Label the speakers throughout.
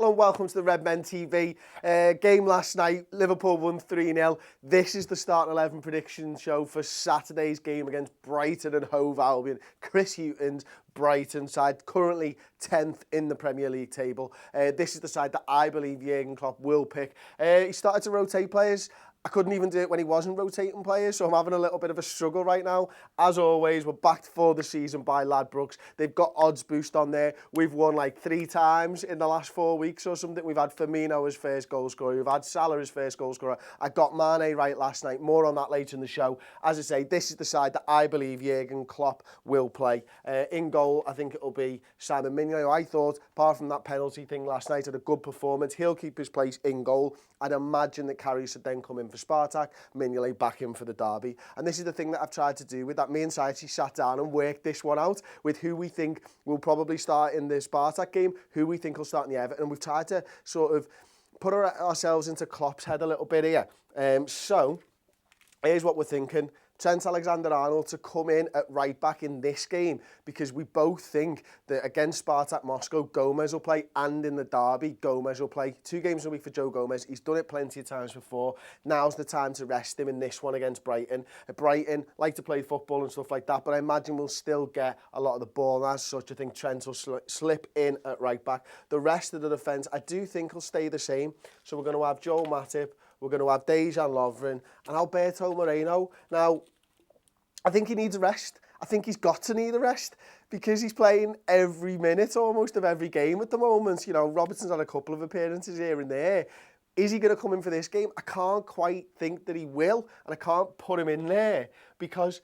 Speaker 1: Hello and welcome to the Redmen TV. Game last night, Liverpool won 3-0. This is the Starting 11 prediction show for Saturday's game against Brighton and Hove Albion. Chris Hughton's Brighton side, currently 10th in the Premier League table. This is the side that I believe Jurgen Klopp will pick. He started to rotate players. I couldn't even do it when he wasn't rotating players, so I'm having a little bit of a struggle right now. As always, we're backed for the season by Ladbrokes. They've got odds boost on there. We've won like 3 times in the last 4 weeks or something. We've had Firmino as first goal scorer. We've had Salah as first goal scorer. I got Mane right last night. More on that later in the show. As I say, this is the side that I believe Jurgen Klopp will play. In goal, I think it'll be Simon Mignolet, who I thought, apart from that penalty thing last night, had a good performance. He'll keep his place in goal. I'd imagine that Karius should then come in for Spartak, Mignolet back in for the derby. And this is the thing that I've tried to do with that. Me and Sachi sat down and worked this one out with who we think will probably start in the Spartak game, who we think will start in the Everton. And we've tried to sort of put ourselves into Klopp's head a little bit here. So here's what we're thinking. Trent Alexander-Arnold to come in at right back in this game, because we both think that against Spartak Moscow, Gomez will play, and in the derby, Gomez will play. 2 games a week for Joe Gomez. He's done it plenty of times before. Now's the time to rest him in this one against Brighton. Brighton like to play football and stuff like that, but I imagine we'll still get a lot of the ball. And as such, I think Trent will slip in at right back. The rest of the defence, I do think will stay the same. So we're going to have Joel Matip, we're going to have Dejan Lovren and Alberto Moreno. Now, I think he needs a rest. I think he's got to need a rest because he's playing every minute almost of every game at the moment. You know, Robertson's had a couple of appearances here and there. Is he going to come in for this game? I can't quite think that he will, and I can't put him in there because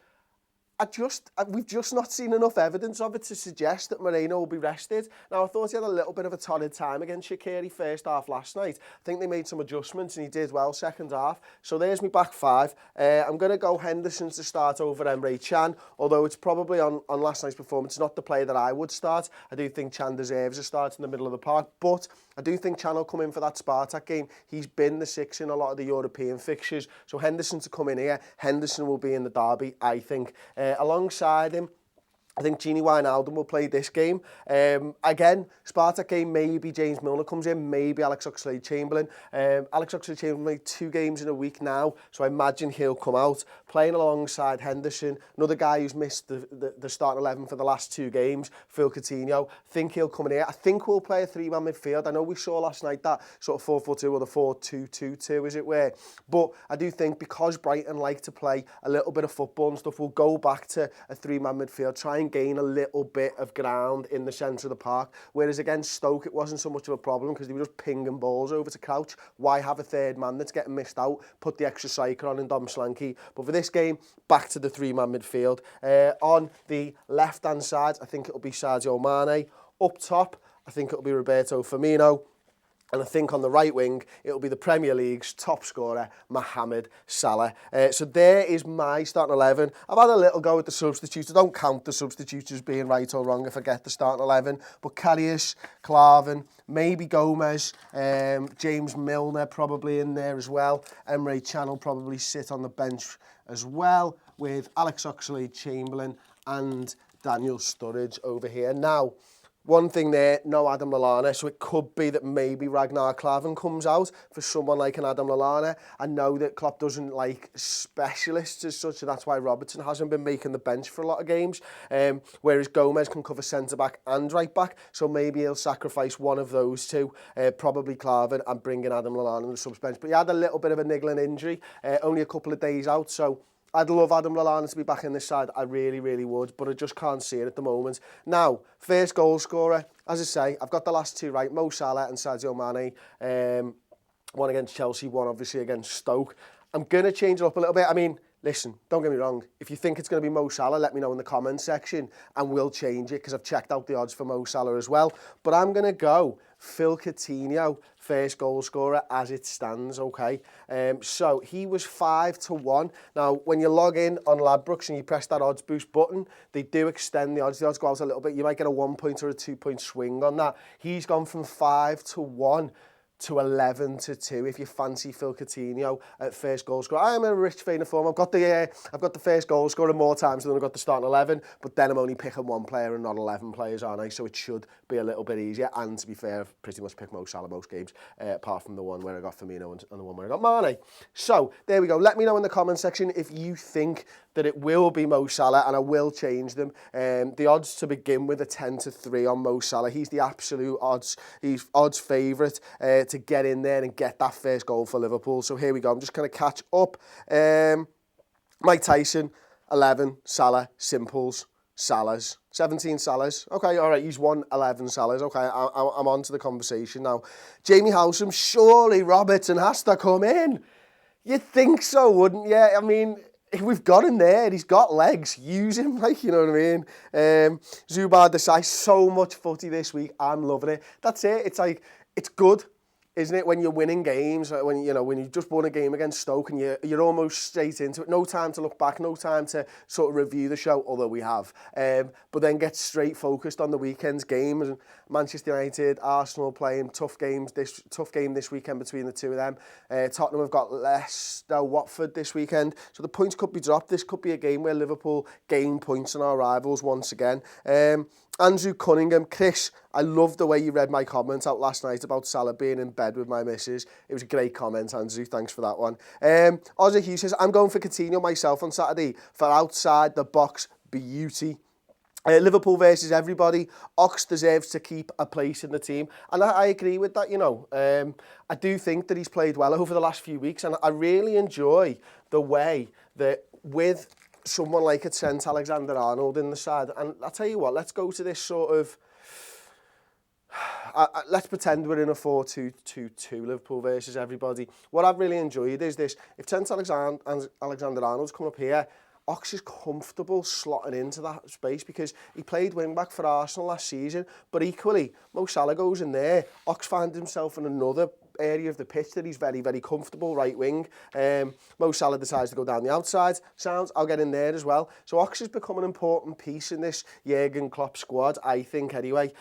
Speaker 1: we've just not seen enough evidence of it to suggest that Moreno will be rested. Now, I thought he had a little bit of a torrid time against Shaqiri first half last night. I think they made some adjustments and he did well second half. So there's my back 5. I'm going to go Henderson to start over Emre Can, although it's probably on last night's performance not the player that I would start. I do think Can deserves a start in the middle of the park, but I do think Can will come in for that Spartak game. He's been the 6 in a lot of the European fixtures. So Henderson to come in here. Henderson will be in the derby, I think. Alongside him, I think Gini Wijnaldum will play this game. Again, Spartak game, maybe James Milner comes in, maybe Alex Oxlade-Chamberlain. Alex Oxlade-Chamberlain made 2 games in a week now, so I imagine he'll come out. Playing alongside Henderson, another guy who's missed the starting 11 for the last 2 games, Phil Coutinho. I think he'll come in here. I think we'll play a 3-man midfield. I know we saw last night that sort of 4-4-2 or the 4-2-2-2, as it were. But I do think because Brighton like to play a little bit of football and stuff, we'll go back to a 3-man midfield, try and gain a little bit of ground in the centre of the park, whereas against Stoke it wasn't so much of a problem because they were just pinging balls over to Crouch. Why have a third man that's getting missed out? Put the extra striker on in Dom Slanky. But for this game, back to the 3-man midfield. On the left-hand side, I think it'll be Sadio Mane. Up top, I think it'll be Roberto Firmino. And I think on the right wing, it'll be the Premier League's top scorer, Mohamed Salah. So there is my starting 11. I've had a little go at the substitutes. I don't count the substitutes as being right or wrong if I get the starting 11. But Karius, Klavan, maybe Gomez, James Milner probably in there as well. Emre Can will probably sit on the bench as well with Alex Oxlade-Chamberlain and Daniel Sturridge over here. Now, one thing there, no Adam Lallana, so it could be that maybe Ragnar Klavan comes out for someone like an Adam Lallana. I know that Klopp doesn't like specialists as such, and that's why Robertson hasn't been making the bench for a lot of games, whereas Gomez can cover centre-back and right-back, so maybe he'll sacrifice one of those 2, probably Klavan, and bring in Adam Lallana in the subs bench. But he had a little bit of a niggling injury, only a couple of days out, so I'd love Adam Lallana to be back in this side. I really, really would, but I just can't see it at the moment. Now, first goal scorer, as I say, I've got the last 2 right, Mo Salah and Sadio Mane. One against Chelsea, one obviously against Stoke. I'm going to change it up a little bit. I mean, listen, don't get me wrong. If you think it's going to be Mo Salah, let me know in the comments section and we'll change it because I've checked out the odds for Mo Salah as well. But I'm going to go Phil Coutinho, first goal scorer as it stands, okay? So he was 5-1. Now, when you log in on Ladbrokes and you press that odds boost button, they do extend the odds. The odds go out a little bit. You might get a 1 point or a 2 point swing on that. He's gone from 5-1 to 11-2 if you fancy Phil Coutinho at first goal scorer. I'm a rich vein of form. I've got the first goal scorer more times than I've got the starting 11, but then I'm only picking one player and not 11 players, aren't I? So it should be a little bit easier. And to be fair, I've pretty much picked Mo Salah most games, apart from the one where I got Firmino and the one where I got Mane. So there we go. Let me know in the comment section if you think that it will be Mo Salah, and I will change them. The odds to begin with are 10-3 on Mo Salah. He's the absolute odds. He's odds favourite to get in there and get that first goal for Liverpool. So here we go. I'm just going to catch up. Mike Tyson, 11. Salah, simples. Salahs, 17 Salahs. Okay, all right, he's won 11 Salahs. Okay, I'm on to the conversation now. Jamie Howsam, surely Robertson has to come in. You'd think so, wouldn't you? I mean, we've got him there. He's got legs. Use him, like, you know what I mean? Zubair Desai, so much footy this week. I'm loving it. That's it. It's like, it's good, isn't it, when you're winning games, when you just won a game against Stoke and you're almost straight into it. No time to look back, no time to sort of review the show, although we have. But then get straight focused on the weekend's games. Manchester United, Arsenal playing tough game this weekend between the two of them. Tottenham have got Leicester, Watford this weekend. So the points could be dropped. This could be a game where Liverpool gain points on our rivals once again. Andrew Cunningham, Chris, I love the way you read my comment out last night about Salah being in bed with my missus. It was a great comment, Andrew. Thanks for that one. Ozzy Hughes says, I'm going for Coutinho myself on Saturday for outside the box beauty. Liverpool versus everybody. Ox deserves to keep a place in the team. And I agree with that, you know. I do think that he's played well over the last few weeks. And I really enjoy the way that with someone like a Trent Alexander-Arnold in the side. And I'll tell you what, let's go to this sort of... let's pretend we're in a 4-2-2-2, Liverpool versus everybody. What I've really enjoyed is this. If Trent Alexander-Arnold's come up here, Ox is comfortable slotting into that space because he played wing-back for Arsenal last season, but equally, Mo Salah goes in there. Ox finds himself in another area of the pitch that he's very, very comfortable, right wing. Mo Salah decides to go down the outside. Sounds, I'll get in there as well. So Ox has become an important piece in this Jurgen Klopp squad, I think, anyway.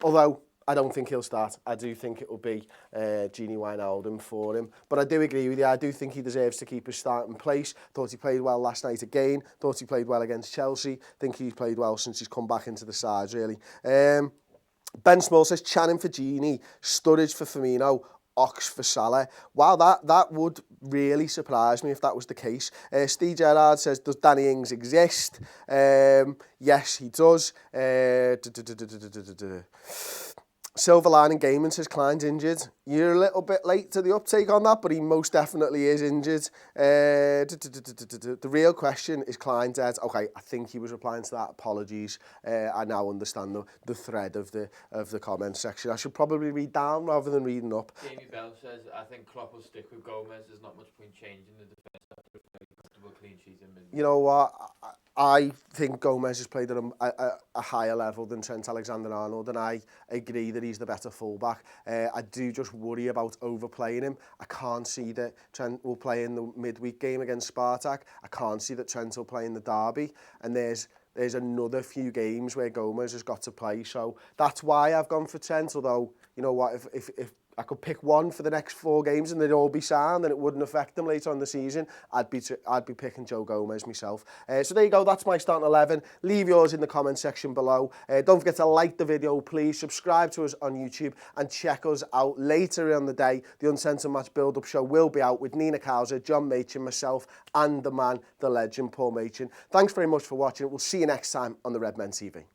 Speaker 1: Although I don't think he'll start. I do think it will be Gini Wijnaldum for him. But I do agree with you. I do think he deserves to keep his starting place. Thought he played well last night again. Thought he played well against Chelsea. Think he's played well since he's come back into the sides, really. Ben Small says, Channing for Gini, Sturridge for Firmino, Ox for Salah. Wow, that would really surprise me if that was the case. Steve Gerrard says, does Danny Ings exist? Yes, he does. Silver Lining Gaming says Klein's injured. You're a little bit late to the uptake on that, but he most definitely is injured. The real question is Klein dead? Okay, I think he was replying to that. Apologies. I now understand the thread of the comment section. I should probably read down rather than reading up.
Speaker 2: Jamie Bell says, I think Klopp will stick with Gomez. There's not much point changing the defence after a very comfortable clean sheet in midweek.
Speaker 1: You know what? I think Gomez has played at a higher level than Trent Alexander-Arnold, and I agree that he's the better fullback. I do just worry about overplaying him. I can't see that Trent will play in the midweek game against Spartak. I can't see that Trent will play in the derby, and there's another few games where Gomez has got to play. So that's why I've gone for Trent, although, you know what, if I could pick one for the next 4 games and they'd all be sound and it wouldn't affect them later on in the season, I'd be picking Joe Gomez myself. So there you go, that's my starting 11. Leave yours in the comment section below. Don't forget to like the video, please. Subscribe to us on YouTube and check us out later in the day. The Uncensored Match Build-Up Show will be out with Nina Kauser, John Machin, myself, and the man, the legend, Paul Machin. Thanks very much for watching. We'll see you next time on the Redmen TV.